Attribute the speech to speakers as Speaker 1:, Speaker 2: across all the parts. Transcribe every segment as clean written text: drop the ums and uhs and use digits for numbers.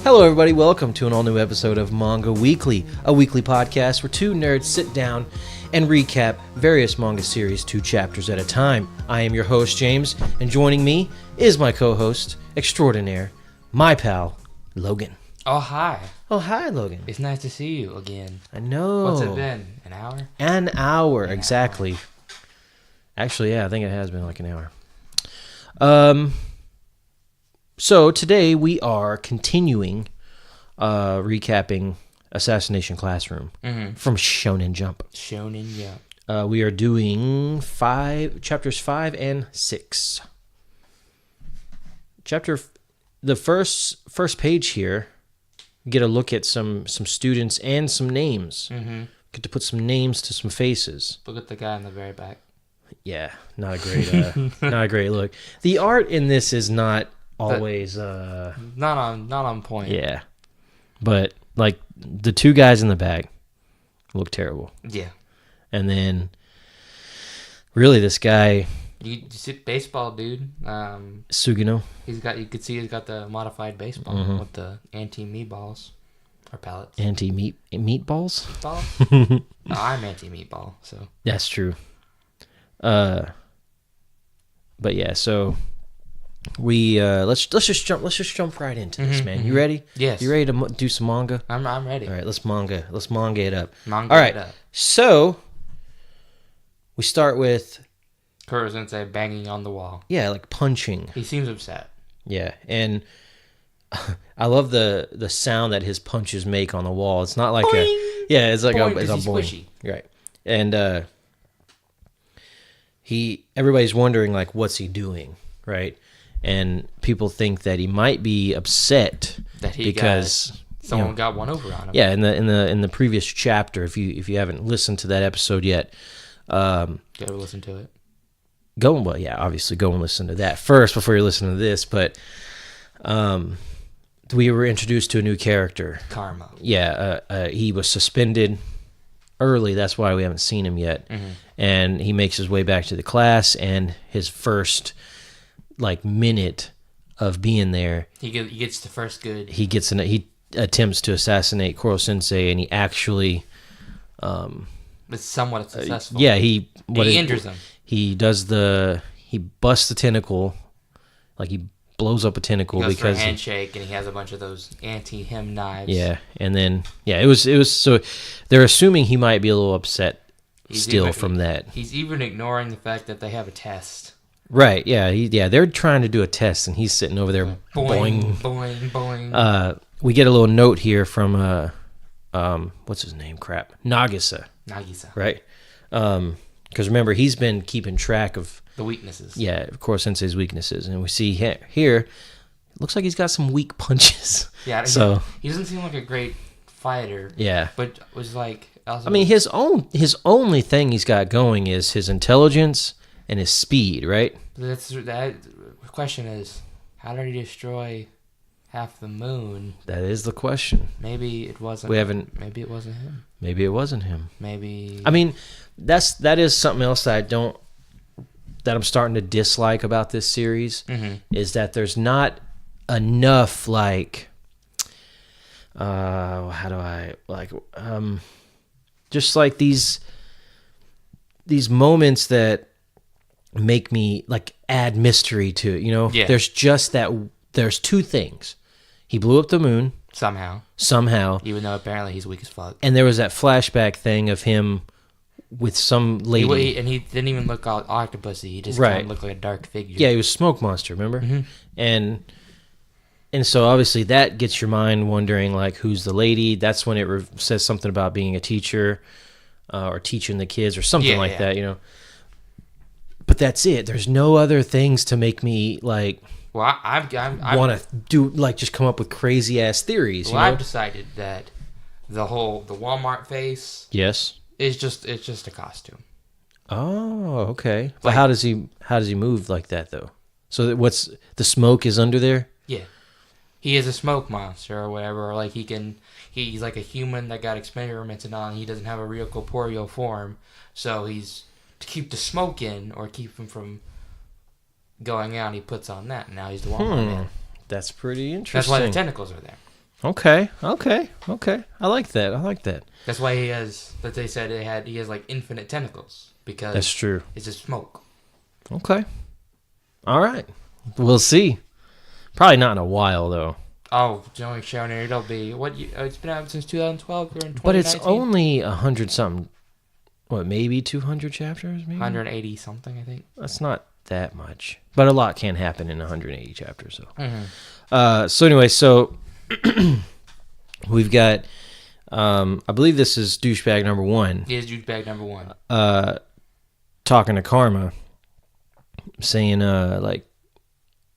Speaker 1: Hello, everybody. Welcome to an all-new episode of Manga Weekly, a weekly podcast where two nerds sit down and recap various manga series 2 chapters at a time. I am your host, James, and joining me is my co-host extraordinaire, my pal, Logan.
Speaker 2: Oh, hi.
Speaker 1: Oh, hi, Logan.
Speaker 2: It's nice to see you again.
Speaker 1: I know.
Speaker 2: What's it been? An hour?
Speaker 1: An hour, exactly. Actually, yeah, I think it has been like an hour. So today we are continuing recapping Assassination Classroom from Shonen Jump.
Speaker 2: Shonen Jump.
Speaker 1: We are doing chapters 5 and 6. The first page here, get a look at some students and some names. Get to put some names to some faces.
Speaker 2: Look at the guy in the very back.
Speaker 1: Yeah, not a great not a great look. The art in this is not always
Speaker 2: not on point.
Speaker 1: Yeah. But like the two guys in the back look terrible.
Speaker 2: Yeah.
Speaker 1: And then really this guy,
Speaker 2: you see baseball dude,
Speaker 1: Sugino.
Speaker 2: You could see he's got the modified baseball with the anti-meatballs or pellets.
Speaker 1: Meatballs?
Speaker 2: Meatballs? No, I'm anti-meatball, so.
Speaker 1: That's true. But yeah, so we let's just jump right into this, man. You ready?
Speaker 2: Yes.
Speaker 1: You ready to do some manga?
Speaker 2: I'm ready.
Speaker 1: All right, let's manga it up.
Speaker 2: Manga
Speaker 1: All right.
Speaker 2: it up.
Speaker 1: So we start with
Speaker 2: Kuro-sensei banging on the wall.
Speaker 1: Yeah, like punching.
Speaker 2: He seems upset.
Speaker 1: Yeah, and I love the sound that his punches make on the wall. It's not like
Speaker 2: boing!
Speaker 1: It's like
Speaker 2: boing,
Speaker 1: it's a boing.
Speaker 2: Squishy.
Speaker 1: Right. And everybody's wondering like what's he doing, right? And people think that he might be upset
Speaker 2: that
Speaker 1: because
Speaker 2: someone got one over on him.
Speaker 1: Yeah, in the previous chapter, if you haven't listened to that episode yet,
Speaker 2: go listen to it.
Speaker 1: Obviously go and listen to that first before you listen to this. But we were introduced to a new character,
Speaker 2: Karma.
Speaker 1: Yeah, he was suspended early. That's why we haven't seen him yet. And he makes his way back to the class, and his first minute of being there,
Speaker 2: he gets the first good.
Speaker 1: He attempts to assassinate Kuro-sensei, and he actually
Speaker 2: it's somewhat successful.
Speaker 1: He
Speaker 2: injures him.
Speaker 1: He busts the tentacle, like he blows up a tentacle
Speaker 2: he goes
Speaker 1: because
Speaker 2: for a handshake, and he has a bunch of those anti-him knives.
Speaker 1: Yeah, and then it was so they're assuming he might be a little upset from that.
Speaker 2: He's even ignoring the fact that they have a test.
Speaker 1: Right? Yeah, they're trying to do a test, and he's sitting over there
Speaker 2: boing, boing, boing.
Speaker 1: We get a little note here from what's his name? Nagisa. Right? Because remember, he's been keeping track of
Speaker 2: the weaknesses.
Speaker 1: Yeah, of course, Sensei's weaknesses, and we see here. Looks like he's got some weak punches.
Speaker 2: Yeah,
Speaker 1: so
Speaker 2: he doesn't seem like a great fighter.
Speaker 1: Yeah,
Speaker 2: but was like.
Speaker 1: I mean, his only thing he's got going is his intelligence and his speed, right?
Speaker 2: The question is, how did he destroy half the moon?
Speaker 1: That is the question.
Speaker 2: Maybe it wasn't. Maybe it wasn't him.
Speaker 1: Maybe it wasn't him.
Speaker 2: Maybe.
Speaker 1: I mean, that is something else that I'm starting to dislike about this series is that there's not enough just like these moments that make me add mystery to it, Yeah. There's two things. He blew up the moon somehow,
Speaker 2: even though apparently he's weak as fuck.
Speaker 1: And there was that flashback thing of him with some lady,
Speaker 2: and he didn't even look all octopusy. He just kind of looked like a dark figure.
Speaker 1: Yeah, he was Smoke Monster, remember? And so obviously that gets your mind wondering who's the lady. That's when it says something about being a teacher or teaching the kids or something that, But that's it. There's no other things to make me
Speaker 2: Well, I
Speaker 1: want to do just come up with crazy ass theories.
Speaker 2: Well, I've decided that the Walmart face.
Speaker 1: Yes.
Speaker 2: It's just a costume.
Speaker 1: Oh, okay. But how does he move like that though? So what's the smoke is under there?
Speaker 2: Yeah. He is a smoke monster or whatever, or he's like a human that got experimented on. He doesn't have a real corporeal form, so he's to keep the smoke in or keep him from going out. He puts on that, and now he's the Walmart man.
Speaker 1: That's pretty interesting.
Speaker 2: That's why the tentacles are there.
Speaker 1: Okay. I like that.
Speaker 2: That's why he has. That they said he has like infinite tentacles because
Speaker 1: That's true.
Speaker 2: it's just smoke.
Speaker 1: Okay. All right. We'll see. Probably not in a while though.
Speaker 2: Oh, Joey Sharon, it'll be it's been out since 2012. We're in 2019.
Speaker 1: But it's only 100 something. What, maybe 200 chapters? Maybe
Speaker 2: 180 something, I think.
Speaker 1: That's not that much, but a lot can happen in 180 chapters. So,
Speaker 2: Mm-hmm.
Speaker 1: anyway, we've got. I believe this is douchebag number 1.
Speaker 2: He is douchebag number 1.
Speaker 1: Talking to Karma, saying,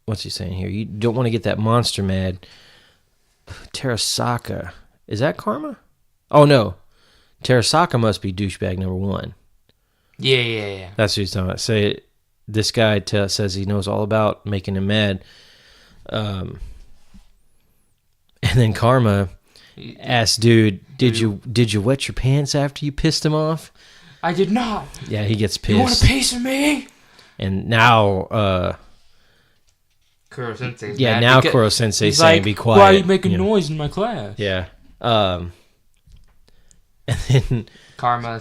Speaker 1: what's he saying here? You don't want to get that monster mad. Terasaka. Is that Karma? Oh, no. Terasaka must be douchebag number 1.
Speaker 2: Yeah.
Speaker 1: That's what he's talking about. This guy says he knows all about making him mad. And then Karma asks, dude, did you wet your pants after you pissed him off?
Speaker 2: I did not.
Speaker 1: Yeah, he gets pissed.
Speaker 2: You want a piece of me?
Speaker 1: And now,
Speaker 2: Kuro Sensei.
Speaker 1: yeah, now Kuro Sensei's saying,
Speaker 2: like,
Speaker 1: be quiet.
Speaker 2: Why are you making noise in my class?
Speaker 1: Yeah. And then
Speaker 2: Karma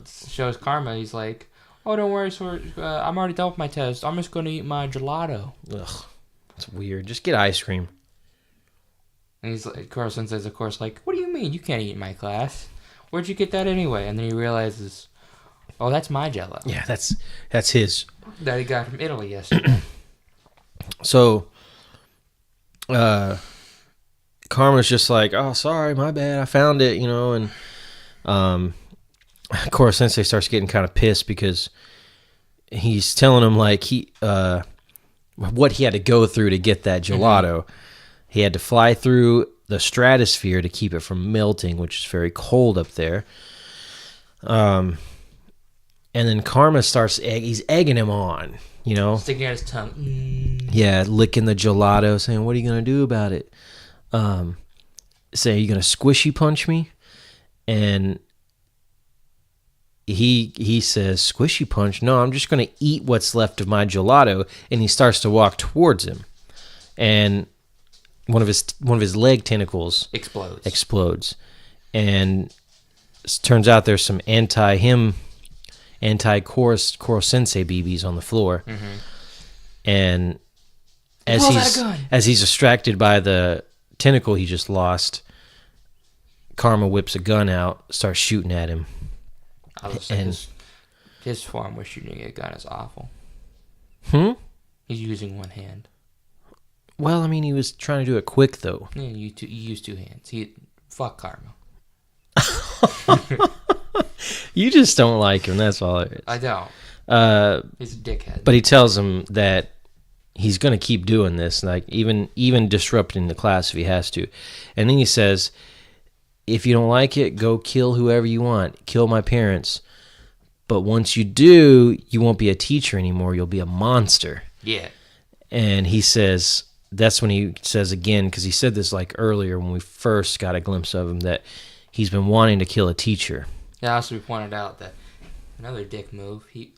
Speaker 2: shows Karma. He's like, oh, don't worry, I'm already done with my test. I'm just going to eat my gelato.
Speaker 1: ugh, that's weird. Just get ice cream.
Speaker 2: And he's like, Kuro Sensei's, of course, like, what do you mean? You can't eat in my class. Where'd you get that anyway? And then he realizes, oh, that's my Jello.
Speaker 1: Yeah, that's his.
Speaker 2: That he got from Italy yesterday.
Speaker 1: So, Karma's just like, oh, sorry, my bad, I found it, and Kuro Sensei starts getting kind of pissed because he's telling him like what he had to go through to get that gelato. Mm-hmm. He had to fly through the stratosphere to keep it from melting, which is very cold up there. And then Karma starts he's egging him on,
Speaker 2: sticking out his tongue.
Speaker 1: Yeah, licking the gelato, saying, what are you going to do about it? Saying, are you going to squishy punch me? And he says, squishy punch? No, I'm just going to eat what's left of my gelato. And he starts to walk towards him. And one of his leg tentacles explodes. And it turns out there's some anti-Kuro Sensei BBs on the floor. Mm-hmm. And as he's distracted by the tentacle he just lost, Karma whips a gun out, starts shooting at him.
Speaker 2: I was saying his form with shooting a gun is awful. He's using one hand.
Speaker 1: Well, I mean, he was trying to do it quick, though.
Speaker 2: Yeah, you use 2 hands. Fuck Karma.
Speaker 1: You just don't like him, that's all it is.
Speaker 2: I don't. He's a dickhead.
Speaker 1: But he tells him that he's going to keep doing this, like even disrupting the class if he has to. And then he says, if you don't like it, go kill whoever you want. Kill my parents. But once you do, you won't be a teacher anymore. You'll be a monster.
Speaker 2: Yeah. And
Speaker 1: he says, that's when he says again, because he said this like earlier when we first got a glimpse of him, that he's been wanting to kill a teacher.
Speaker 2: Yeah, also we pointed out that another dick move. He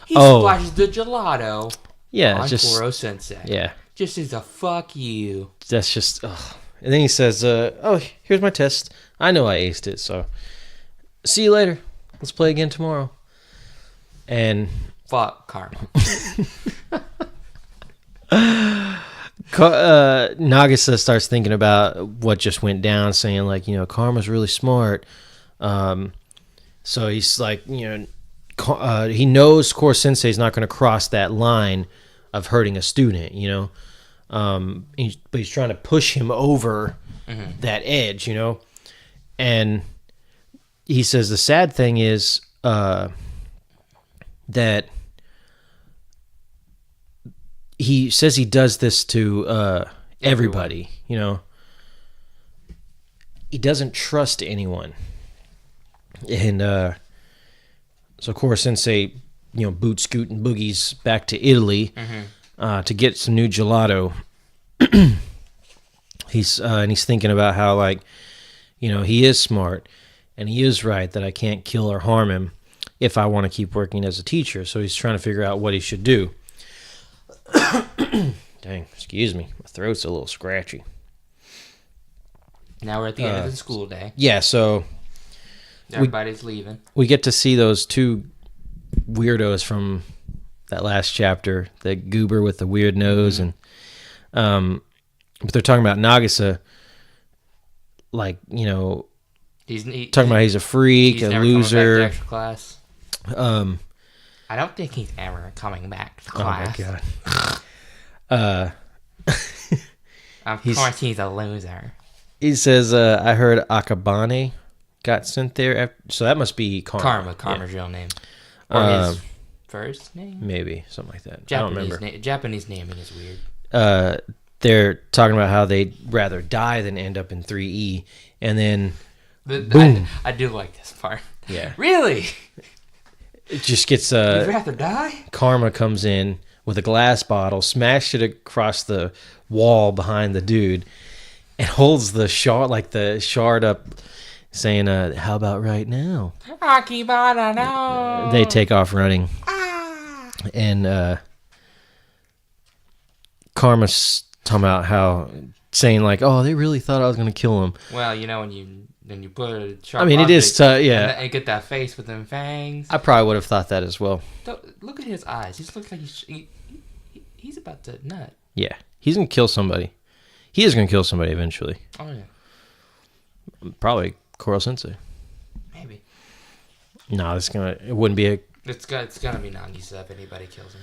Speaker 2: splashes the gelato on Kuro Sensei.
Speaker 1: Yeah.
Speaker 2: Just as a fuck you.
Speaker 1: That's just, ugh. And then he says, oh, here's my test. I know I aced it, so see you later. Let's play again tomorrow. And
Speaker 2: fuck Karma.
Speaker 1: Nagisa starts thinking about what just went down, saying like, Karma's really smart. So he's like, he knows Kuro Sensei's not going to cross that line of hurting a student, but he's trying to push him over that edge, and he says the sad thing is that he says he does this to everybody, he doesn't trust anyone. And so Kuro Sensei, boot scoot and boogies back to Italy to get some new gelato. He's thinking about how, like, he is smart and he is right that I can't kill or harm him if I want to keep working as a teacher. So he's trying to figure out what he should do. Dang, excuse me. My throat's a little scratchy.
Speaker 2: Now we're at the end of the school day.
Speaker 1: Yeah, so
Speaker 2: Everybody's leaving.
Speaker 1: we get to see those two weirdos from that last chapter, the goober with the weird nose, and but they're talking about Nagisa, like, you know, talking about he's a freak, a loser.
Speaker 2: Back to extra class. I don't think he's ever coming back to class.
Speaker 1: Oh my god.
Speaker 2: Of course, he's a loser.
Speaker 1: He says, I heard Akabane got sent there. So that must be Karma.
Speaker 2: Karma's real name. Or his first name?
Speaker 1: Maybe, something like that.
Speaker 2: Japanese
Speaker 1: I don't remember.
Speaker 2: Japanese naming is weird.
Speaker 1: They're talking about how they'd rather die than end up in 3E. And then,
Speaker 2: boom. I do like this part.
Speaker 1: Yeah.
Speaker 2: Really?
Speaker 1: It just gets...
Speaker 2: You'd rather die?
Speaker 1: Karma comes in with a glass bottle, smashed it across the wall behind the dude, and holds the shard up, saying, how about right now?
Speaker 2: Akibara, no!
Speaker 1: They take off running. And Karma's talking about how, saying like, oh, they really thought I was going to kill him.
Speaker 2: Well, you know, when you put a sharp
Speaker 1: it is, yeah.
Speaker 2: And get that face with them fangs.
Speaker 1: I probably would have thought that as well.
Speaker 2: Look at his eyes. He looks like he's about to nut.
Speaker 1: Yeah. He's going to kill somebody. He is going to kill somebody eventually.
Speaker 2: Oh, yeah.
Speaker 1: Probably Koro Sensei.
Speaker 2: Maybe.
Speaker 1: No, it wouldn't be a...
Speaker 2: It's gonna be Nagisa if anybody kills him.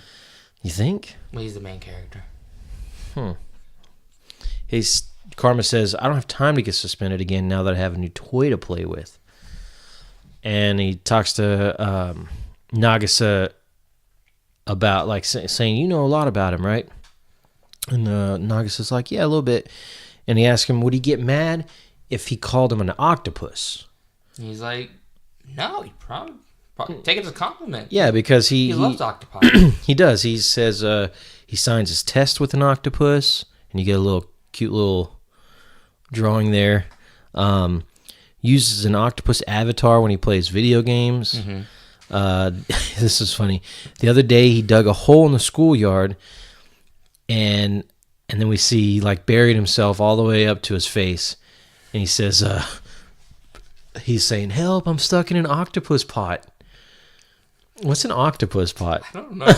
Speaker 1: You think?
Speaker 2: Well, he's the main character.
Speaker 1: Karma says, I don't have time to get suspended again now that I have a new toy to play with. And he talks to Nagisa about, like, saying, you know a lot about him, right? And Nagasa's like, yeah, a little bit. And he asks him, would he get mad if he called him an octopus?
Speaker 2: He's like, no, he probably take it as a compliment.
Speaker 1: Yeah, because he
Speaker 2: loves octopi.
Speaker 1: He does. He says he signs his test with an octopus, and you get a cute little drawing there. Uses an octopus avatar when he plays video games. This is funny. The other day he dug a hole in the schoolyard, and then we see he like buried himself all the way up to his face, and he says he's saying, help, I'm stuck in an octopus pot. What's an octopus pot?
Speaker 2: I don't know.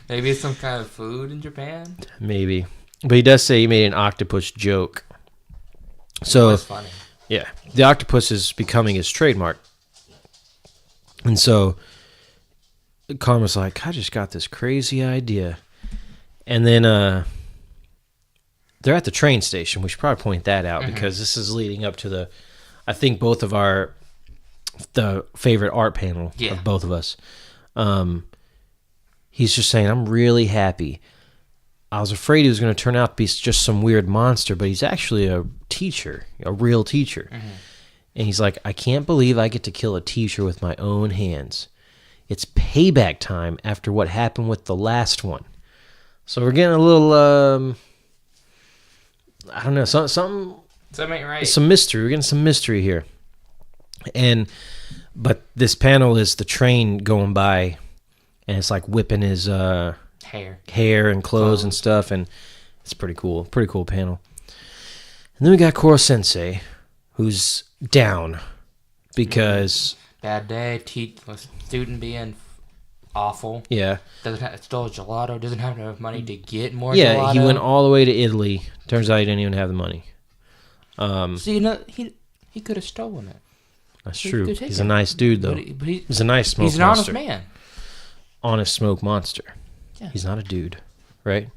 Speaker 2: Maybe it's some kind of food in Japan?
Speaker 1: Maybe. But he does say he made an octopus joke. So
Speaker 2: that's funny.
Speaker 1: Yeah. The octopus is becoming his trademark. And so Karma's like, I just got this crazy idea. And then they're at the train station. We should probably point that out because this is leading up to I think both of the favorite art panel of both of us. He's just saying, I'm really happy. I was afraid he was going to turn out to be just some weird monster, but he's actually a teacher, a real teacher. And he's like, I can't believe I get to kill a teacher with my own hands. It's payback time after what happened with the last one. So we're getting a little, I don't know, something
Speaker 2: right.
Speaker 1: Some mystery. We're getting some mystery here. But this panel is the train going by, and it's like whipping his hair and clothes and stuff, and it's pretty cool. Pretty cool panel. And then we got Koro Sensei, who's down because
Speaker 2: bad day. Student being awful.
Speaker 1: Yeah.
Speaker 2: Stole a gelato. Doesn't have enough money to get more.
Speaker 1: Yeah,
Speaker 2: gelato.
Speaker 1: he went all the way to Italy. Turns out he didn't even have the money.
Speaker 2: So he could have stolen it.
Speaker 1: That's true. He's a nice dude, though. But he's a nice smoke monster. He's an
Speaker 2: honest man.
Speaker 1: Honest smoke monster. Yeah. He's not a dude, right?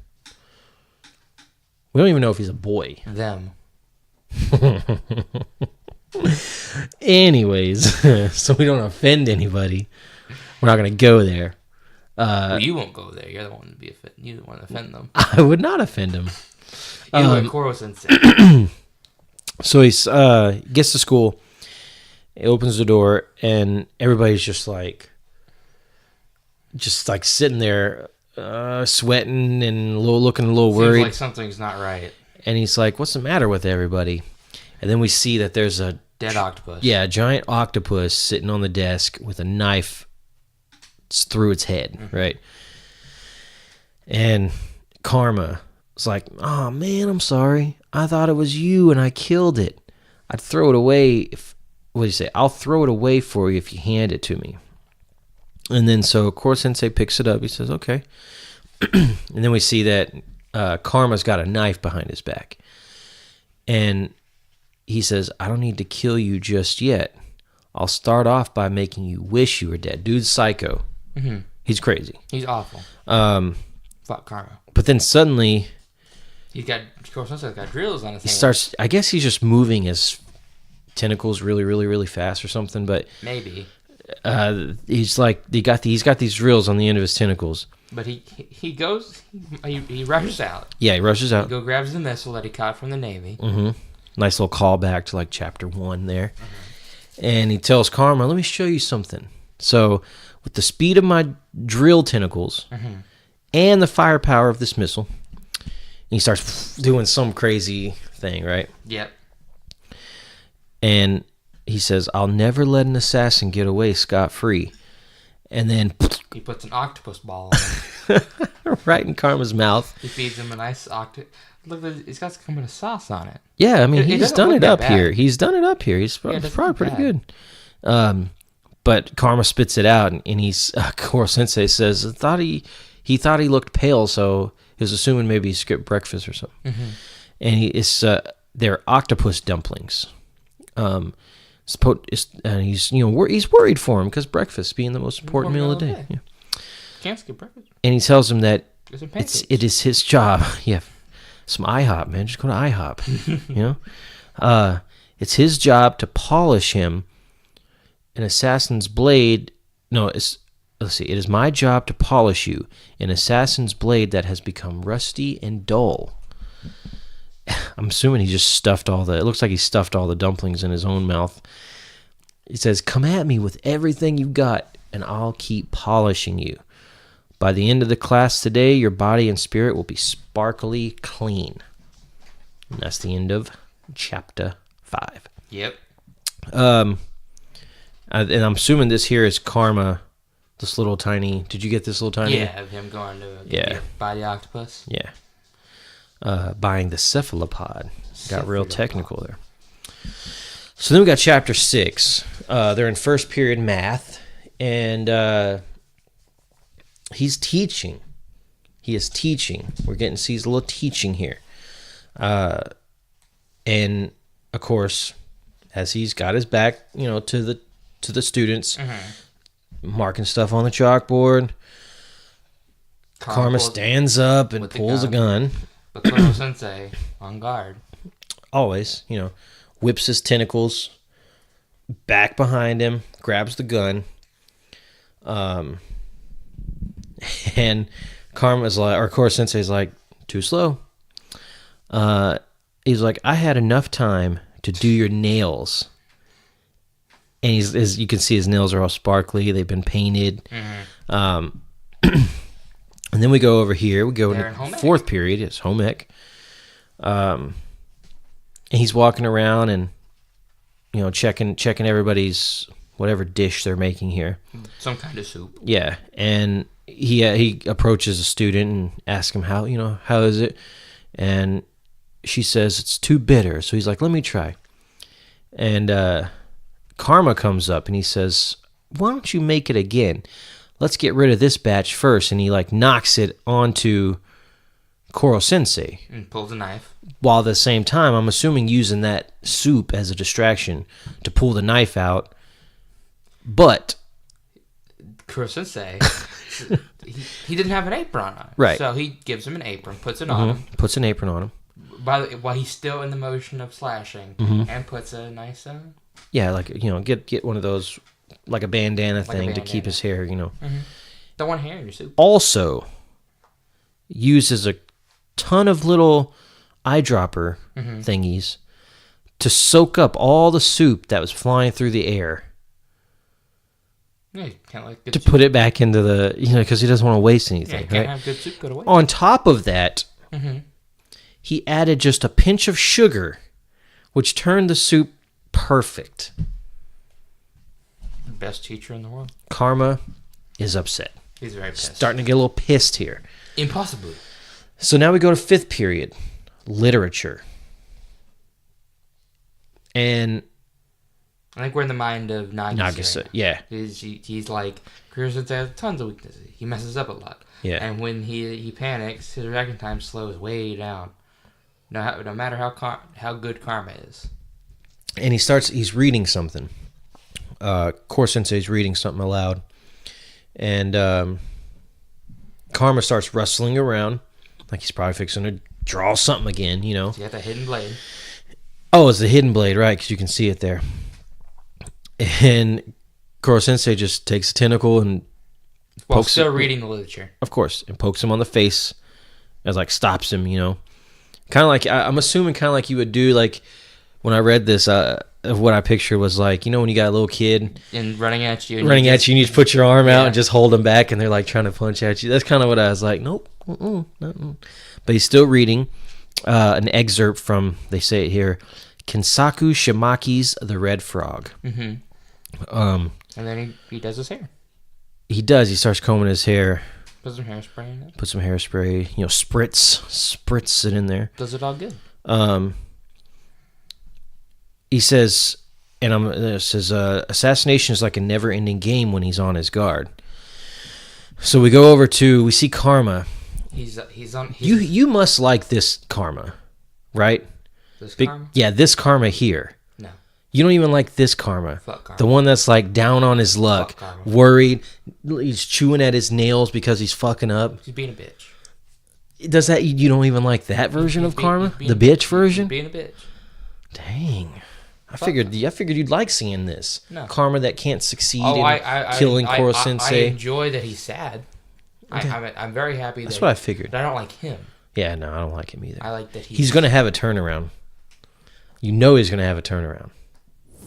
Speaker 1: We don't even know if he's a boy.
Speaker 2: Them.
Speaker 1: Anyways, so we don't offend anybody. We're not going to go there.
Speaker 2: Well, you won't go there. You're the one to be offended. You don't want to offend them.
Speaker 1: I would not offend him.
Speaker 2: Koro Sensei.
Speaker 1: So he gets to school. He opens the door, and everybody's just like sitting there, sweating and looking a little worried.
Speaker 2: Seems like something's not right.
Speaker 1: And he's like, "What's the matter with everybody?" And then we see that there's a
Speaker 2: dead octopus.
Speaker 1: Yeah, a giant octopus sitting on the desk with a knife through its head, right? And Karma was like, "Oh man, I'm sorry. I thought it was you, and I killed it. I'd throw it away if." What do you say? I'll throw it away for you if you hand it to me. And then so Koro Sensei picks it up. He says, "Okay." And then we see that Karma's got a knife behind his back, and he says, "I don't need to kill you just yet. I'll start off by making you wish you were dead." Dude's psycho.
Speaker 2: Mm-hmm.
Speaker 1: He's crazy.
Speaker 2: He's awful. Fuck Karma.
Speaker 1: But then suddenly
Speaker 2: Koro Sensei's got drills on his
Speaker 1: he
Speaker 2: hands.
Speaker 1: starts. I guess he's just moving his tentacles really, really, really fast or something. But
Speaker 2: maybe
Speaker 1: he's like he's got these drills on the end of his tentacles.
Speaker 2: But he rushes out.
Speaker 1: Yeah, he rushes out.
Speaker 2: He grabs the missile that he caught from the Navy.
Speaker 1: Mm-hmm. Nice little callback to like chapter 1 there. And he tells Karma, "Let me show you something." So with the speed of my drill tentacles and the firepower of this missile, he starts doing some crazy thing, right?
Speaker 2: Yep.
Speaker 1: And he says, "I'll never let an assassin get away scot-free." And then
Speaker 2: he puts an octopus ball on him.
Speaker 1: right in Karma's mouth.
Speaker 2: He feeds him a nice octopus. Look, it's got some kind of sauce on it.
Speaker 1: Yeah, I mean, he's done it up here. He's done it up here. He's probably pretty good. But Karma spits it out, and he's Koro Sensei says, he thought he looked pale, so he was assuming maybe he skipped breakfast or something. Mm-hmm. And they're octopus dumplings. And he's he's worried for him because breakfast being the most important meal of the day. Yeah.
Speaker 2: Can't skip breakfast.
Speaker 1: And he tells him that it is his job. Yeah, some IHOP, man. Just go to IHOP. It's his job to polish him an assassin's blade. No, let's see. It is my job to polish you an assassin's blade that has become rusty and dull. I'm assuming he just stuffed it looks like he stuffed all the dumplings in his own mouth. He says, "Come at me with everything you've got, and I'll keep polishing you. By the end of the class today, your body and spirit will be sparkly clean." And that's the end of chapter 5.
Speaker 2: Yep.
Speaker 1: And I'm assuming this here is Karma, this little tiny... Did you get this little tiny...
Speaker 2: Yeah, of him going to buy the octopus.
Speaker 1: Yeah. Buying the cephalopod. Got real technical there. So then we got chapter 6. They're in first period math, and he's teaching. He is teaching. We're getting to see a little teaching here. And of course, as he's got his back, to the students, marking stuff on the chalkboard, Karma stands up and pulls a gun.
Speaker 2: But Koro Sensei on guard.
Speaker 1: Always, whips his tentacles back behind him, grabs the gun, and Koro Sensei's like, "Too slow." He's like, "I had enough time to do your nails." And as you can see, his nails are all sparkly. They've been painted. Mm-hmm. And then we go over here. We go into fourth period. It's home ec. And he's walking around and checking everybody's whatever dish they're making here.
Speaker 2: Some kind of soup.
Speaker 1: Yeah, and he approaches a student and asks him how is it, and she says it's too bitter. So he's like, "Let me try." And Karma comes up and he says, "Why don't you make it again? Let's get rid of this batch first." And he knocks it onto Koro Sensei.
Speaker 2: And pulls a knife.
Speaker 1: While at the same time, I'm assuming using that soup as a distraction to pull the knife out. But
Speaker 2: Koro Sensei, he didn't have an apron on.
Speaker 1: Right.
Speaker 2: So he gives him an apron, puts it on him.
Speaker 1: Puts an apron on him.
Speaker 2: While he's still in the motion of slashing. And puts a nice...
Speaker 1: Yeah, get one of those, like a bandana thing to keep his hair,
Speaker 2: Don't want hair in your soup.
Speaker 1: Also, uses a ton of little eyedropper thingies to soak up all the soup that was flying through the air.
Speaker 2: Yeah, you can't good
Speaker 1: to
Speaker 2: soup.
Speaker 1: Put it back into the, because he doesn't want to waste anything.
Speaker 2: Yeah, you can't have good soup go to waste.
Speaker 1: On top of that, he added just a pinch of sugar, which turned the soup perfect.
Speaker 2: Best teacher in the world.
Speaker 1: Karma is upset.
Speaker 2: He's very pissed.
Speaker 1: Starting to get a little pissed here.
Speaker 2: Impossible.
Speaker 1: So now we go to fifth period, literature. And
Speaker 2: I think we're in the mind of Nagisa.
Speaker 1: Nagisa, yeah.
Speaker 2: He's like, Kuro-sensei has tons of weaknesses. He messes up a lot.
Speaker 1: Yeah.
Speaker 2: And when he panics, his reaction time slows way down. No matter how good karma is.
Speaker 1: And he's reading something. Kuro-sensei's reading something aloud. And Karma starts rustling around. Like he's probably fixing to draw something again, you know.
Speaker 2: He got that hidden blade.
Speaker 1: Oh, it's the hidden blade, right? Because you can see it there. And Kuro-sensei just takes a tentacle and
Speaker 2: while still reading the literature.
Speaker 1: Of course. And pokes him on the face. As like stops him, you know. Kind of like, I'm assuming kind of like you would do, like, when I read this, what I pictured was like, you know, when you got a little kid.
Speaker 2: And running at you.
Speaker 1: You need to put your arm out and just hold them back, and they're like trying to punch at you. That's kind of what I was like, nope. But he's still reading an excerpt from, they say it here, Kensaku Shimaki's The Red Frog.
Speaker 2: Mm-hmm. And then he does his hair.
Speaker 1: He does. He starts combing his hair.
Speaker 2: Put some hairspray in it.
Speaker 1: Put some hairspray. You know, spritz it in there.
Speaker 2: Does it all good.
Speaker 1: He says, assassination is like a never-ending game when he's on his guard. So we go over to, we see Karma. You must like this Karma, right?
Speaker 2: This Karma?
Speaker 1: Yeah, this Karma here.
Speaker 2: No.
Speaker 1: You don't even like this Karma.
Speaker 2: Fuck Karma.
Speaker 1: The one that's like down on his luck, worried. He's chewing at his nails because he's fucking up.
Speaker 2: He's being a bitch.
Speaker 1: Does that, you don't even like that version of Karma? The bitch version?
Speaker 2: Being a bitch.
Speaker 1: Dang. I figured you'd like seeing this.
Speaker 2: No.
Speaker 1: Karma that can't succeed in killing Kuro-sensei.
Speaker 2: I enjoy that he's sad. Okay. I'm very happy.
Speaker 1: That's what I figured.
Speaker 2: But I don't like him.
Speaker 1: Yeah, no, I don't like him either.
Speaker 2: I like that
Speaker 1: he's going to have a turnaround. You know he's going to have a turnaround.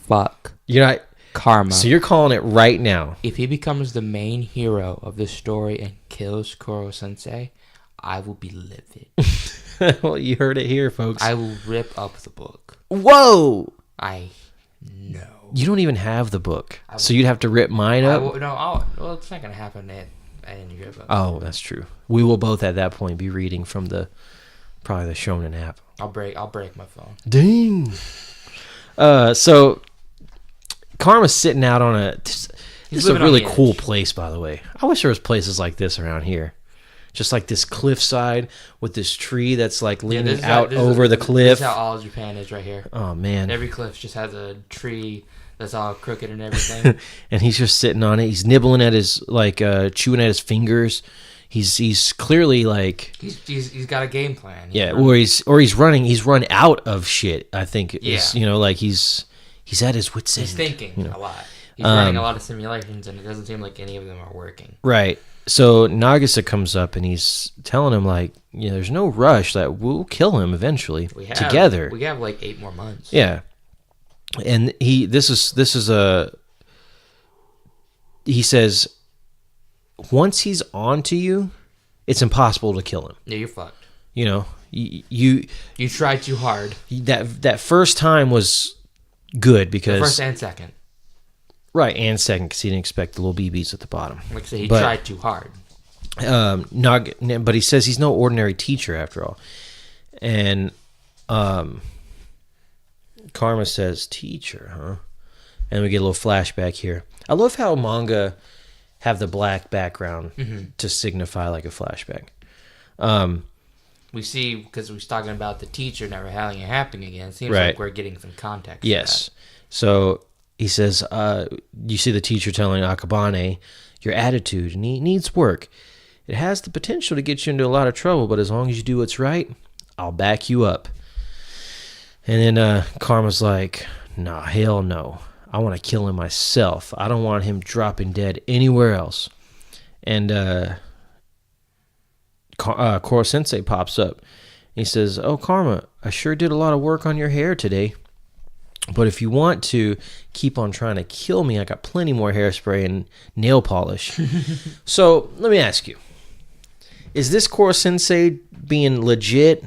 Speaker 2: Fuck.
Speaker 1: You're not
Speaker 2: Karma.
Speaker 1: So you're calling it right now.
Speaker 2: If he becomes the main hero of the story and kills Kuro-sensei, I will be livid.
Speaker 1: Well, you heard it here, folks.
Speaker 2: I will rip up the book.
Speaker 1: Whoa!
Speaker 2: I know.
Speaker 1: You don't even have the book, so you'd have to rip mine up?
Speaker 2: Well, it's not going to happen at any of your books.
Speaker 1: Oh, that's true. We will both at that point be reading from probably the Shonen app.
Speaker 2: I'll break my phone.
Speaker 1: Dang. So Karma's sitting out on this is a really cool place, by the way. I wish there was places like this around here. Just like this cliffside with this tree that's like leaning out over the cliff.
Speaker 2: This is how all of Japan is right here.
Speaker 1: Oh, man.
Speaker 2: Every cliff just has a tree that's all crooked and everything.
Speaker 1: And he's just sitting on it. He's nibbling at his, chewing at his fingers. He's clearly like...
Speaker 2: He's got a game plan.
Speaker 1: He's running. He's run out of shit, I think. He's at his wit's end.
Speaker 2: He's thinking a lot. He's running a lot of simulations, and it doesn't seem like any of them are working.
Speaker 1: Right. So Nagisa comes up and he's telling him there's no rush, that we'll kill him eventually together.
Speaker 2: We have 8 more months.
Speaker 1: Yeah. And he says once he's on to you, it's impossible to kill him.
Speaker 2: Yeah, you're fucked.
Speaker 1: You know, you
Speaker 2: tried too hard.
Speaker 1: That first time was good because
Speaker 2: the first and second.
Speaker 1: Right, and second, because he didn't expect the little BBs at the bottom.
Speaker 2: Like I said, he tried too hard.
Speaker 1: But he says he's no ordinary teacher after all. And Karma says, teacher, huh? And we get a little flashback here. I love how manga have the black background to signify like a flashback.
Speaker 2: We see, because we're talking about the teacher never having it happen again, it seems like we're getting some context.
Speaker 1: Yes. So... he says, you see the teacher telling Akabane, your attitude needs work. It has the potential to get you into a lot of trouble, but as long as you do what's right, I'll back you up. And then Karma's like, nah, hell no. I want to kill him myself. I don't want him dropping dead anywhere else. And Kuro-sensei pops up. He says, oh, Karma, I sure did a lot of work on your hair today. But if you want to keep on trying to kill me, I got plenty more hairspray and nail polish. So let me ask you: is this Kuro-sensei being legit?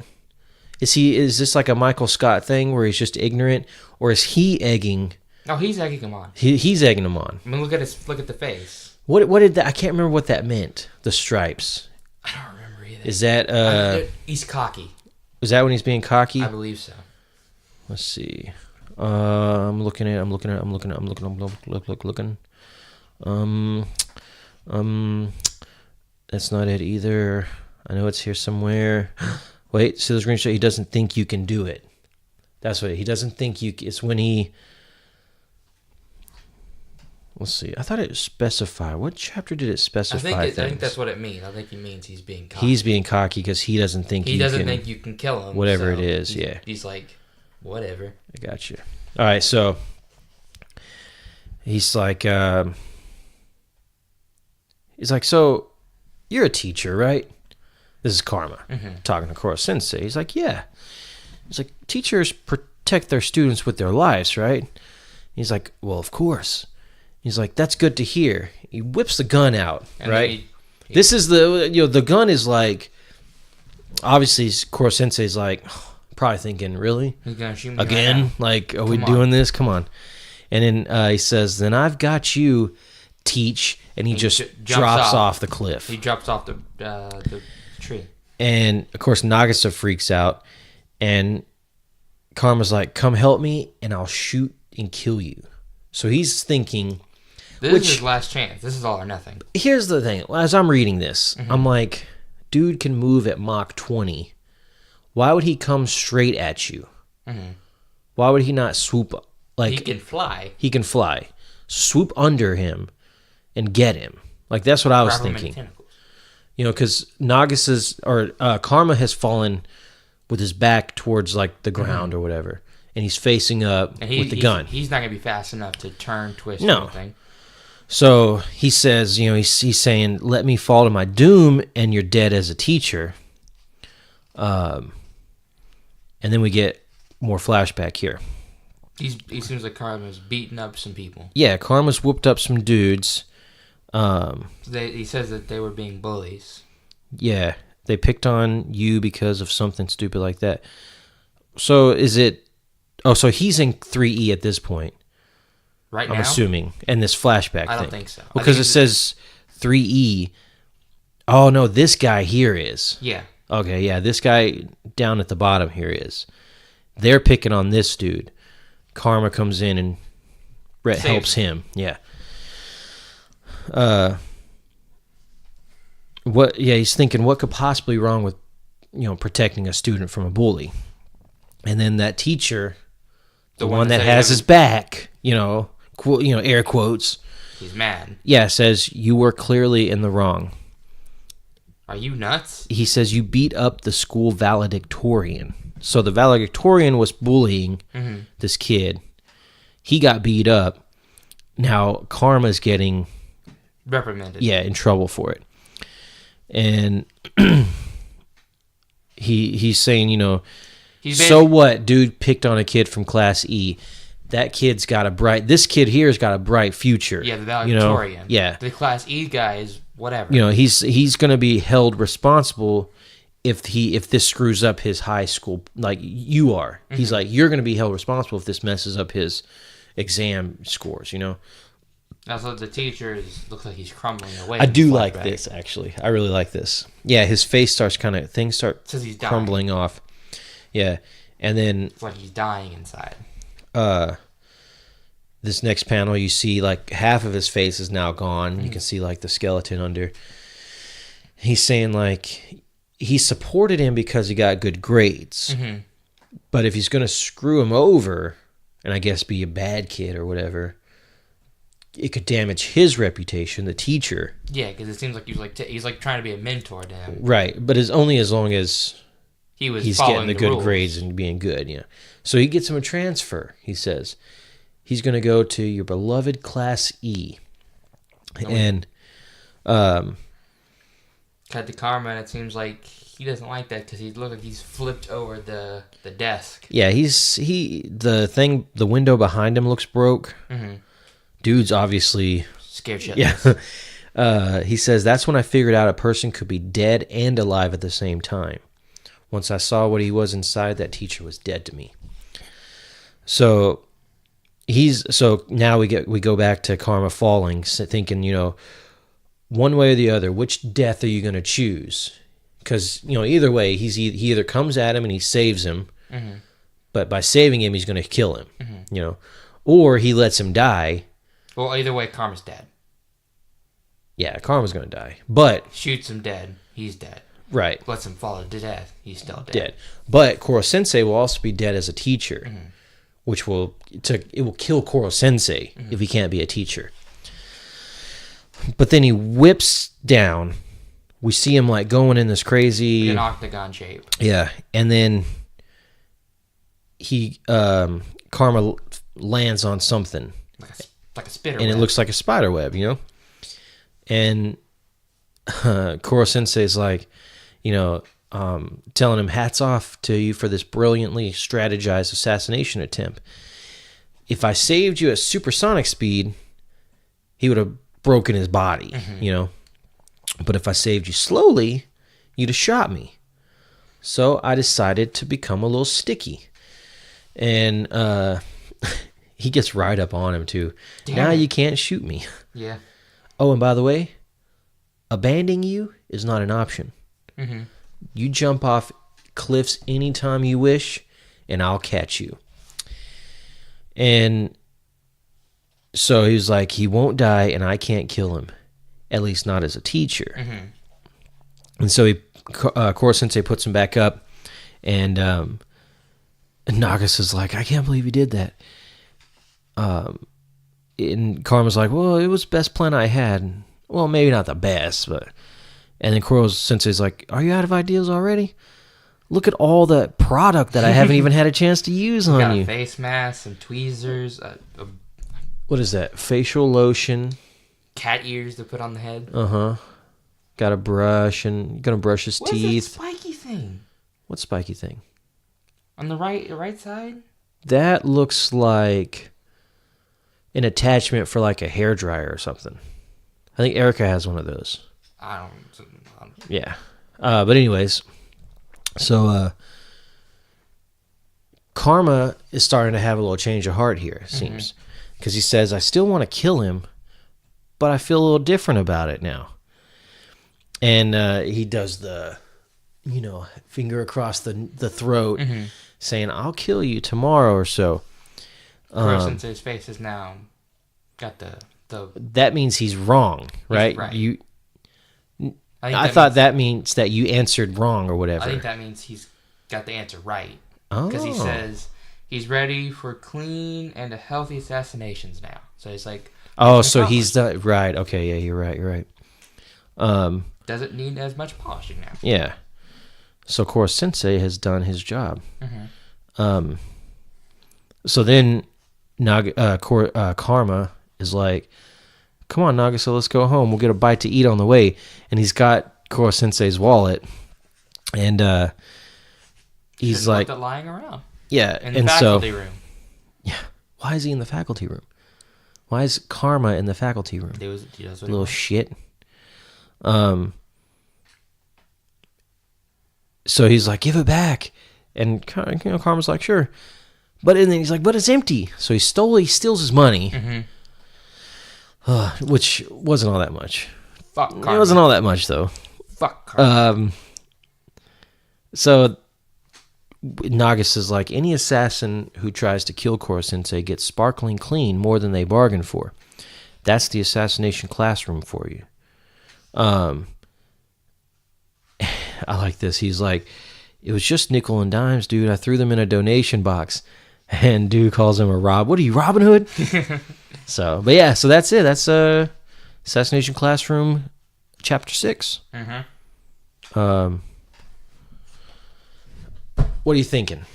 Speaker 1: Is this like a Michael Scott thing where he's just ignorant, or is he egging?
Speaker 2: No, he's egging him on.
Speaker 1: He's egging him on.
Speaker 2: I mean, look at the face.
Speaker 1: What did that? I can't remember what that meant. The stripes.
Speaker 2: I don't remember either.
Speaker 1: Is that
Speaker 2: he's cocky.
Speaker 1: is that when he's being cocky?
Speaker 2: I believe so.
Speaker 1: Let's see. I'm looking. That's not it either. I know it's here somewhere. Wait, see the screenshot? He doesn't think you can do it. That's what he doesn't think you. It's when he. Let's see. I thought it specified. What chapter did it specify?
Speaker 2: I think that's what it means. I think he means he's being cocky.
Speaker 1: He's being cocky because he doesn't think
Speaker 2: he doesn't think you can kill him.
Speaker 1: Whatever
Speaker 2: so
Speaker 1: it is,
Speaker 2: yeah. He's like, whatever.
Speaker 1: I got you. All right, so he's like, so you're a teacher, right? This is Karma talking to Koro Sensei. He's like, yeah. He's like, teachers protect their students with their lives, right? He's like, well, of course. He's like, that's good to hear. He whips the gun out, and right? This is the gun is like, obviously, Koro Sensei's like, probably thinking, really?
Speaker 2: He's gonna shoot me
Speaker 1: again?
Speaker 2: Right
Speaker 1: like, are we doing this? Come on. And then he says, then I've got you, teach. And he just drops off the cliff.
Speaker 2: He drops off the tree.
Speaker 1: And, of course, Nagisa freaks out. And Karma's like, come help me, and I'll shoot and kill you. So he's thinking...
Speaker 2: This is his last chance. This is all or nothing.
Speaker 1: Here's the thing. As I'm reading this, I'm like, dude can move at Mach 20. Why would he come straight at you? Why would he not swoop up? Like,
Speaker 2: he can fly.
Speaker 1: He can fly. Swoop under him and get him. Like, that's what I was thinking. You know, because Nagisa's, or Karma has fallen with his back towards, like, the ground or whatever. And he's facing up with the gun.
Speaker 2: He's not going to be fast enough to turn, twist,
Speaker 1: or anything. So he says, you know, he's saying, let me fall to my doom and you're dead as a teacher. And then we get more flashback here.
Speaker 2: He seems like Karma's beating up some people.
Speaker 1: Yeah, Karma's whooped up some dudes.
Speaker 2: He says that they were being bullies.
Speaker 1: Yeah, they picked on you because of something stupid like that. So is it... Oh, so he's in 3E at this point.
Speaker 2: Right now?
Speaker 1: I'm assuming. And this flashback
Speaker 2: I don't
Speaker 1: thing.
Speaker 2: think so.
Speaker 1: Because it says 3E. Oh, no, this guy here is.
Speaker 2: Yeah.
Speaker 1: Okay, yeah, this guy down at the bottom here is. They're picking on this dude. Karma comes in and Brett helps him. Yeah. He's thinking, what could possibly be wrong with, protecting a student from a bully? And then that teacher, the one that has his back, air quotes.
Speaker 2: He's mad.
Speaker 1: Yeah, says, you were clearly in the wrong.
Speaker 2: Are you nuts?
Speaker 1: He says, you beat up the school valedictorian. So the valedictorian was bullying this kid. He got beat up. Now Karma's getting
Speaker 2: reprimanded.
Speaker 1: Yeah, in trouble for it. And he's saying, so what? Dude picked on a kid from Class E. That kid's got this kid here has got a bright future.
Speaker 2: Yeah, the valedictorian.
Speaker 1: Yeah.
Speaker 2: The Class E guy is whatever.
Speaker 1: He's going to be held responsible if this screws up his high school, like you are. He's like, you're going to be held responsible if this messes up his exam scores,
Speaker 2: Also, the teacher looks like he's crumbling away.
Speaker 1: I do like this, actually. I really like this. Yeah, his face starts things start crumbling off. Yeah, and then...
Speaker 2: It's like he's dying inside.
Speaker 1: This next panel, you see, like, half of his face is now gone. You can see, like, the skeleton under. He's saying, like... He supported him because he got good grades. But if he's going to screw him over, and I guess be a bad kid or whatever, it could damage his reputation, the teacher.
Speaker 2: Yeah, because it seems like he's like trying to be a mentor to him.
Speaker 1: Right, but it's only as long as he's getting the good
Speaker 2: rules.
Speaker 1: grades and being good. Yeah. So he gets him a transfer, he says. He's going to go to your beloved Class E. And...
Speaker 2: Cut to Karma, and it seems like he doesn't like that because he looks like he's flipped over the desk.
Speaker 1: Yeah, the window behind him looks broke. Dude's obviously
Speaker 2: scared shitless.
Speaker 1: Yeah. He says, that's when I figured out a person could be dead and alive at the same time. Once I saw what he was inside, that teacher was dead to me. So now we go back to Karma falling, thinking, one way or the other, which death are you going to choose? because either way, he either comes at him and he saves him, but by saving him, he's going to kill him. Or he lets him die.
Speaker 2: Well, either way, Karma's dead.
Speaker 1: Yeah, Karma's going to die, but
Speaker 2: shoots him dead. He's dead.
Speaker 1: Right.
Speaker 2: Lets him fall to death. He's still
Speaker 1: dead. But Koro Sensei will also be dead as a teacher, which will kill Koro Sensei if he can't be a teacher. But then he whips down. We see him like going in this crazy
Speaker 2: an octagon shape.
Speaker 1: Yeah, and then Karma lands on something
Speaker 2: like a spider
Speaker 1: and
Speaker 2: web.
Speaker 1: It looks like a spider web, and Koro Sensei's like, telling him, hats off to you for this brilliantly strategized assassination attempt. If I saved you at supersonic speed, he would have broken his body, But if I saved you slowly, you'd have shot me. So I decided to become a little sticky. And he gets right up on him, too.
Speaker 2: Damn
Speaker 1: now
Speaker 2: it.
Speaker 1: You can't shoot me.
Speaker 2: Yeah.
Speaker 1: Oh, and by the way, abandoning you is not an option. You jump off cliffs anytime you wish, and I'll catch you. And so he was like, he won't die, and I can't kill him. At least not as a teacher. And so Koro Sensei puts him back up, and Nagasa's like, I can't believe you did that. And Karma's like, well, it was the best plan I had. Well, maybe not the best, but... And then Koro Sensei's like, are you out of ideas already? Look at all the product that I haven't even had a chance to use on
Speaker 2: got
Speaker 1: you.
Speaker 2: A face mask, some tweezers,
Speaker 1: What is that? Facial lotion.
Speaker 2: Cat ears to put on the head.
Speaker 1: Got a brush, and gonna brush his teeth.
Speaker 2: What's that spiky thing?
Speaker 1: What spiky thing?
Speaker 2: On the right side?
Speaker 1: That looks like an attachment for like a hairdryer or something. I think Erica has one of those.
Speaker 2: I don't.
Speaker 1: Yeah. But anyways, so Karma is starting to have a little change of heart here, it seems. Because he says, I still want to kill him, but I feel a little different about it now. And he does the, finger across the throat, saying, I'll kill you tomorrow or so.
Speaker 2: Koro Sensei's face is now got the...
Speaker 1: That means he's wrong, right?
Speaker 2: He's right.
Speaker 1: I thought that means that you answered wrong or whatever.
Speaker 2: I think that means he's got the answer right.
Speaker 1: Oh.
Speaker 2: Because he says he's ready for clean and healthy assassinations now. So he's like...
Speaker 1: Oh, so he's done... Right, okay, yeah, you're right.
Speaker 2: Doesn't need as much polishing now.
Speaker 1: Yeah. So Koro Sensei has done his job. So then Karma is like, come on, Nagasa, let's go home. We'll get a bite to eat on the way. And he's got Koro Sensei's wallet. And he's like...
Speaker 2: Left it lying around.
Speaker 1: Yeah.
Speaker 2: In the faculty room.
Speaker 1: Yeah. Why is he in the faculty room? Why is Karma in the faculty room? Little shit. So he's like, give it back. And Karma's like, sure. But then he's like, but it's empty. So he steals his money. Which wasn't all that much.
Speaker 2: Fuck Karma.
Speaker 1: It wasn't all that much, though.
Speaker 2: Fuck Karma.
Speaker 1: So Nagasa's like, any assassin who tries to kill Koro Sensei gets sparkling clean more than they bargained for. That's the assassination classroom for you. I like this. He's like, it was just nickel and dimes, dude. I threw them in a donation box. And dude calls him a Rob. What are you, Robin Hood? So that's it. That's Assassination Classroom, Chapter 6. What are you thinking?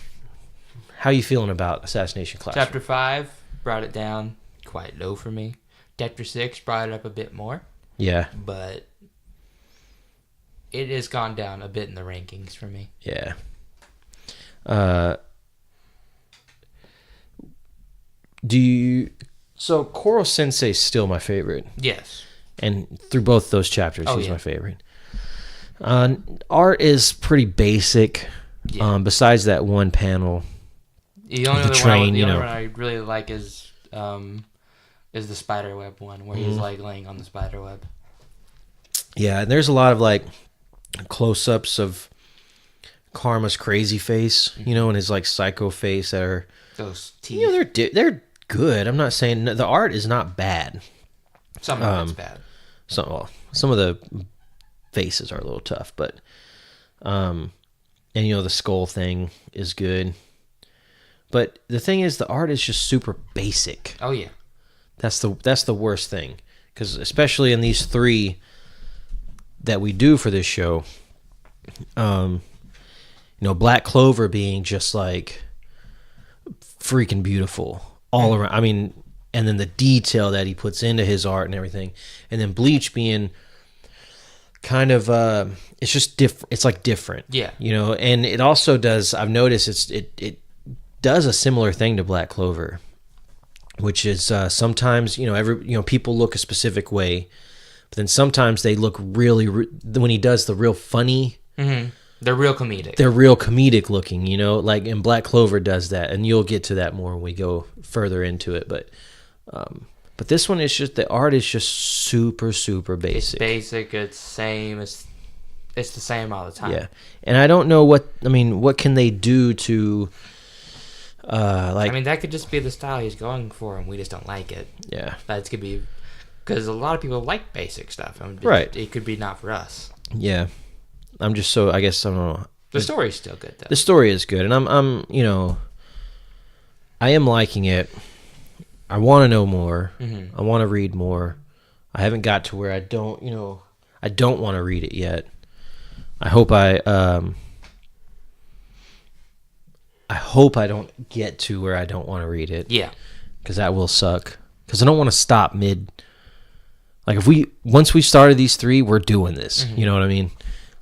Speaker 1: How are you feeling about Assassination Classroom?
Speaker 2: Chapter 5 brought it down quite low for me. Chapter 6 brought it up a bit more.
Speaker 1: Yeah.
Speaker 2: But it has gone down a bit in the rankings for me.
Speaker 1: Yeah. So Koro Sensei is still my favorite.
Speaker 2: Yes.
Speaker 1: And through both those chapters, he's
Speaker 2: yeah.
Speaker 1: my favorite. Art is pretty basic.
Speaker 2: Yeah.
Speaker 1: Besides that one panel,
Speaker 2: The only
Speaker 1: the
Speaker 2: other
Speaker 1: train,
Speaker 2: one,
Speaker 1: you know.
Speaker 2: one I really like is the spiderweb one where he's like laying on the spiderweb.
Speaker 1: Yeah, and there's a lot of like close-ups of Karma's crazy face, you know, and his like psycho face that are
Speaker 2: Those teeth.
Speaker 1: you know they're good. I'm not saying the art is not bad.
Speaker 2: Some of it's bad.
Speaker 1: Some of the faces are a little tough, but and you know the skull thing is good. But the thing is, the art is just super basic.
Speaker 2: Oh yeah,
Speaker 1: that's the worst thing, because especially in these 3 that we do for this show, you know, Black Clover being just like freaking beautiful all around. I mean, and then the detail that he puts into his art and everything, and then Bleach being kind of it's just different. It's like different,
Speaker 2: yeah,
Speaker 1: you know. And it also does. I've noticed it does a similar thing to Black Clover, which is sometimes people look a specific way, but then sometimes they look really when he does the real funny.
Speaker 2: Mm-hmm. They're real comedic.
Speaker 1: They're real comedic looking, you know, like, and Black Clover does that, and you'll get to that more when we go further into it. But this one is just, the art is just super, super basic.
Speaker 2: It's basic. It's same. It's the same all the time.
Speaker 1: Yeah, and I don't know what can they do to,
Speaker 2: that could just be the style he's going for, and we just don't like it.
Speaker 1: Yeah,
Speaker 2: That could be because a lot of people like basic stuff.
Speaker 1: Right.
Speaker 2: It could be not for us.
Speaker 1: Yeah. I'm just so, I guess, I don't know.
Speaker 2: The story's still good, though.
Speaker 1: The story is good, and I'm you know, I am liking it. I want to know more. Mm-hmm. I want to read more. I haven't got to where I don't want to read it yet. I hope I don't get to where I don't want to read it.
Speaker 2: Yeah.
Speaker 1: Because that will suck. Because I don't want to stop mid. Like, once we started these 3, we're doing this. Mm-hmm. You know what I mean?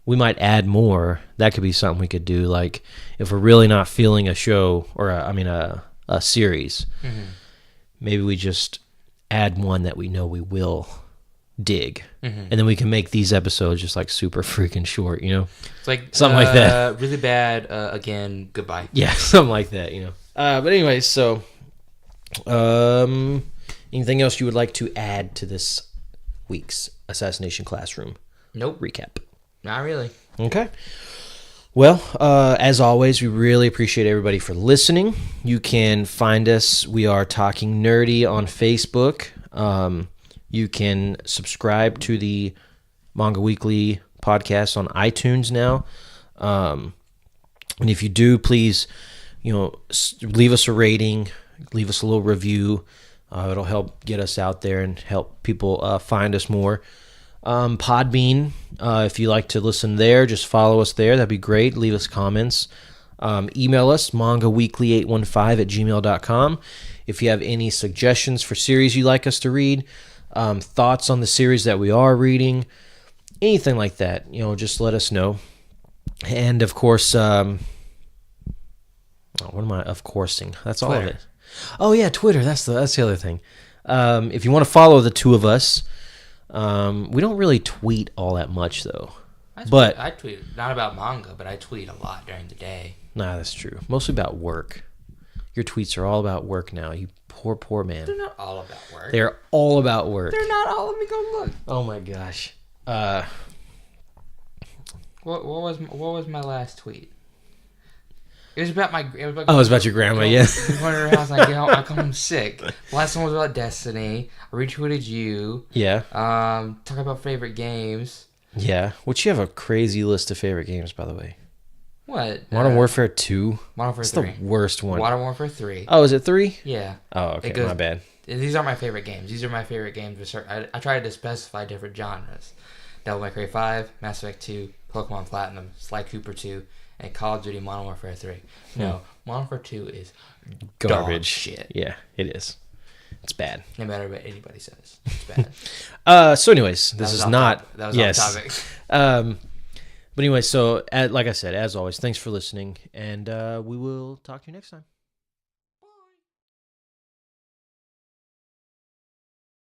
Speaker 1: We might add more. That could be something we could do. Like, if we're really not feeling a show or a series, mm-hmm. maybe we just add one that we know we will dig, mm-hmm. and then we can make these episodes just like super freaking short. You know,
Speaker 2: it's like
Speaker 1: something like that.
Speaker 2: Really bad. Again, goodbye.
Speaker 1: Yeah, something like that. You know. But anyway, so anything else you would like to add to this week's Assassination Classroom?
Speaker 2: Nope.
Speaker 1: Recap.
Speaker 2: Not really.
Speaker 1: Okay. Well, as always, we really appreciate everybody for listening. You can find us. We are Talking Nerdy on Facebook. You can subscribe to the Manga Weekly podcast on iTunes now. And if you do, please, leave us a rating, leave us a little review. It'll help get us out there and help people find us more. Podbean, if you like to listen there, just follow us there. That'd be great. Leave us comments. Email us, mangaweekly815@gmail.com. If you have any suggestions for series you'd like us to read, thoughts on the series that we are reading, anything like that, just let us know. And of course, what am I of coursing? That's all of it. Oh yeah, Twitter. That's the other thing. If you want to follow the two of us, we don't really tweet all that much though.
Speaker 2: I tweet not about manga, but I tweet a lot during the day.
Speaker 1: Nah, that's true. Mostly about work. Your tweets are all about work now. You poor man.
Speaker 2: They're not all about work.
Speaker 1: They're all about work.
Speaker 2: They're not all. Let me go look.
Speaker 1: Oh my gosh.
Speaker 2: What was my last tweet? It was about
Speaker 1: it was about your grandma. Yeah.
Speaker 2: Going to her house and I come home sick. The last one was about Destiny. I retweeted you.
Speaker 1: Yeah.
Speaker 2: Talk about favorite games.
Speaker 1: Yeah. Which you have a crazy list of favorite games, by the way.
Speaker 2: What?
Speaker 1: Modern Warfare 2?
Speaker 2: Modern Warfare 3.
Speaker 1: That's the worst one.
Speaker 2: Modern Warfare 3.
Speaker 1: Oh, is it 3?
Speaker 2: Yeah.
Speaker 1: Oh, okay. My bad.
Speaker 2: These aren't my favorite games. These are my favorite games. I tried to specify different genres. Devil May Cry 5, Mass Effect 2, Pokemon Platinum, Sly Cooper 2, and Call of Duty Modern Warfare 3. No, Modern Warfare 2 is
Speaker 1: garbage.
Speaker 2: Dog shit.
Speaker 1: Yeah, it is. It's bad.
Speaker 2: No matter what anybody says. It's bad.
Speaker 1: So anyways, this is not...
Speaker 2: That was off topic.
Speaker 1: But anyway, so like I said, as always, thanks for listening, and we will talk to you next time.